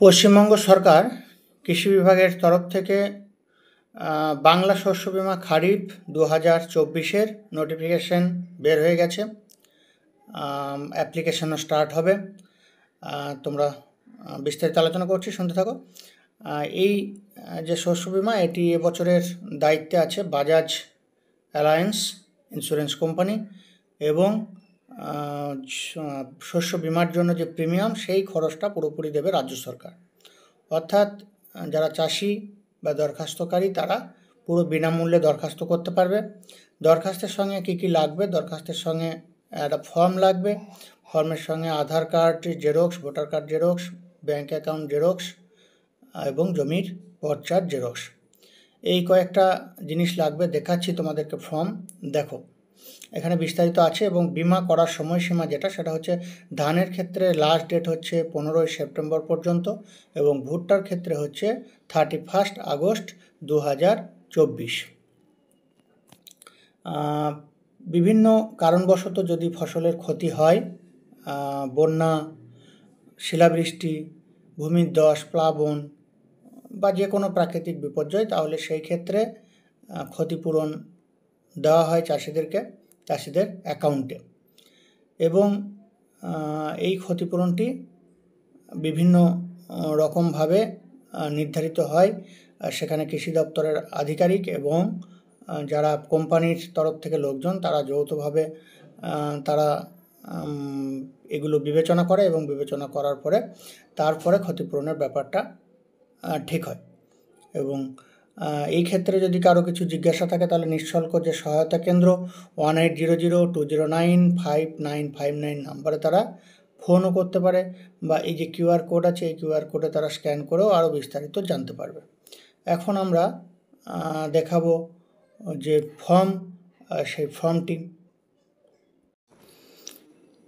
পশ্চিমবঙ্গ সরকার কৃষি বিভাগের তরফ থেকে বাংলা শস্য বীমা খারিফ 2024-এর নোটিফিকেশন বের হয়ে গেছে। অ্যাপ্লিকেশনও স্টার্ট হবে। তোমরা বিস্তারিত আলোচনা করছি, শুনতে থাকো। এই যে শস্য বীমা, এটি এবছরের দায়িত্বে আছে বাজাজ অ্যালায়েন্স ইন্স্যুরেন্স কোম্পানি, এবং শস্য বীমার জন্য যে প্রিমিয়াম, সেই খরচটা পুরোপুরি দেবে রাজ্য সরকার। অর্থাৎ যারা চাষি বা দরখাস্তকারী, তারা পুরো বিনামূল্যে দরখাস্ত করতে পারবে। দরখাস্তের সঙ্গে কী কী লাগবে? দরখাস্তের সঙ্গে একটা ফর্ম লাগবে। ফর্মের সঙ্গে Aadhaar card xerox, voter card xerox, bank account xerox এবং জমির পর্চার জেরক্স। এই কয়েকটা জিনিস লাগবে। দেখাচ্ছি তোমাদেরকে ফর্ম, দেখো এখানে বিস্তারিত আছে। এবং বিমা করার সময়সীমা যেটা, সেটা হচ্ছে ধানের ক্ষেত্রে লাস্ট ডেট হচ্ছে 15ই সেপ্টেম্বর পর্যন্ত, এবং ভুট্টার ক্ষেত্রে হচ্ছে 31 আগস্ট 2024। বিভিন্ন কারণবশত যদি ফসলের ক্ষতি হয়, বন্যা, শিলাবৃষ্টি, ভূমিধস, প্লাবন বা যে কোনো প্রাকৃতিক বিপর্যয়, তাহলে সেই ক্ষেত্রে ক্ষতিপূরণ দেওয়া হয় চাষিদের অ্যাকাউন্টে। এবং এই ক্ষতিপূরণটি বিভিন্ন রকমভাবে নির্ধারিত হয়। সেখানে কৃষি দপ্তরের আধিকারিক এবং যারা কোম্পানির তরফ থেকে লোকজন, তারা যৌথভাবে তারা এগুলো বিবেচনা করে, এবং বিবেচনা করার পরে তারপরে ক্ষতিপূরণের ব্যাপারটা ঠিক হয়। এবং এই ক্ষেত্রে যদি কারো কিছু জিজ্ঞাসা থাকে, তাহলে নিঃশুল্ক যে সহায়তা কেন্দ্র 1800-209-5959 নাম্বারে তারা ফোনও করতে পারে, বা এই যে কিউআর কোড আছে, এই কিউআর কোডে তারা স্ক্যান করেও আরও বিস্তারিত জানতে পারবে। এখন আমরা দেখাবো যে ফর্ম, সেই ফর্মটি।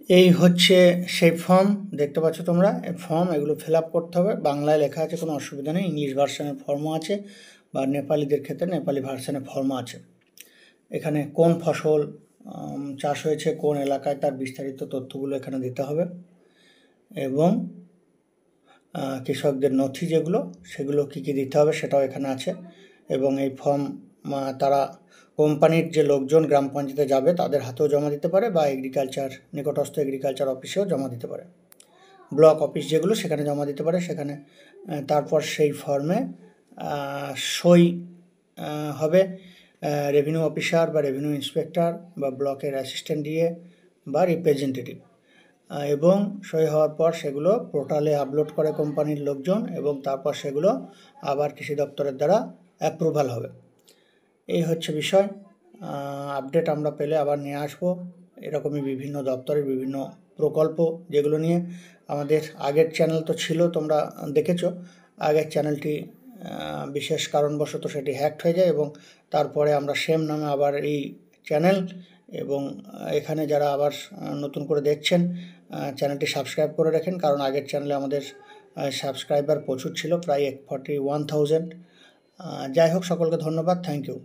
এই হচ্ছে সেই ফর্ম, দেখতে পাচ্ছ তোমরা। এই ফর্ম, এগুলো ফিল আপ করতে হবে। বাংলায় লেখা আছে, কোনো অসুবিধা নেই। ইংলিশ ভার্সানের ফর্মও আছে, বা নেপালিদের ক্ষেত্রে নেপালি ভার্সানের ফর্মও আছে। এখানে কোন ফসল চাষ হয়েছে, কোন এলাকায়, তার বিস্তারিত তথ্যগুলো এখানে দিতে হবে। এবং কৃষকদের নথি যেগুলো, সেগুলো কী কী দিতে হবে সেটাও এখানে আছে। এবং এই ফর্ম তারা কোম্পানির যে লোকজন গ্রাম পঞ্চায়েতে যাবে, তাদের হাতেও জমা দিতে পারে, বা নিকটস্থ এগ্রিকালচার অফিসেও জমা দিতে পারে। ব্লক অফিস যেগুলো, সেখানে জমা দিতে পারে। সেখানে তারপর সেই ফর্মে সই হবে রেভিনিউ অফিসার বা রেভিনিউ ইন্সপেক্টর বা ব্লকের অ্যাসিস্ট্যান্ট ডিএ বা রিপ্রেজেন্টেটিভ। এবং সই হওয়ার পর সেগুলো পোর্টালে আপলোড করে কোম্পানির লোকজন, এবং তারপর সেগুলো আবার কৃষি দপ্তরের দ্বারা অ্যাপ্রুভাল হবে। এই হচ্ছে বিষয়। আপডেট আমরা পেলে আবার নিয়ে আসবো। এরকমই বিভিন্ন দপ্তরের বিভিন্ন প্রকল্প, যেগুলো নিয়ে আমাদের আগের চ্যানেল তো ছিল, তোমরা দেখেছো। আগের চ্যানেলটি বিশেষ কারণবশত সেটি হ্যাকড হয়ে যায়, এবং তারপরে আমরা সেম নামে আবার এই চ্যানেল, এবং এখানে যারা আবার নতুন করে দেখছেন, চ্যানেলটি সাবস্ক্রাইব করে রাখেন, কারণ আগের চ্যানেলে আমাদের সাবস্ক্রাইবার প্রচুর ছিল, প্রায় 41,000। যাই হোক, সকলকে ধন্যবাদ, থ্যাংক ইউ।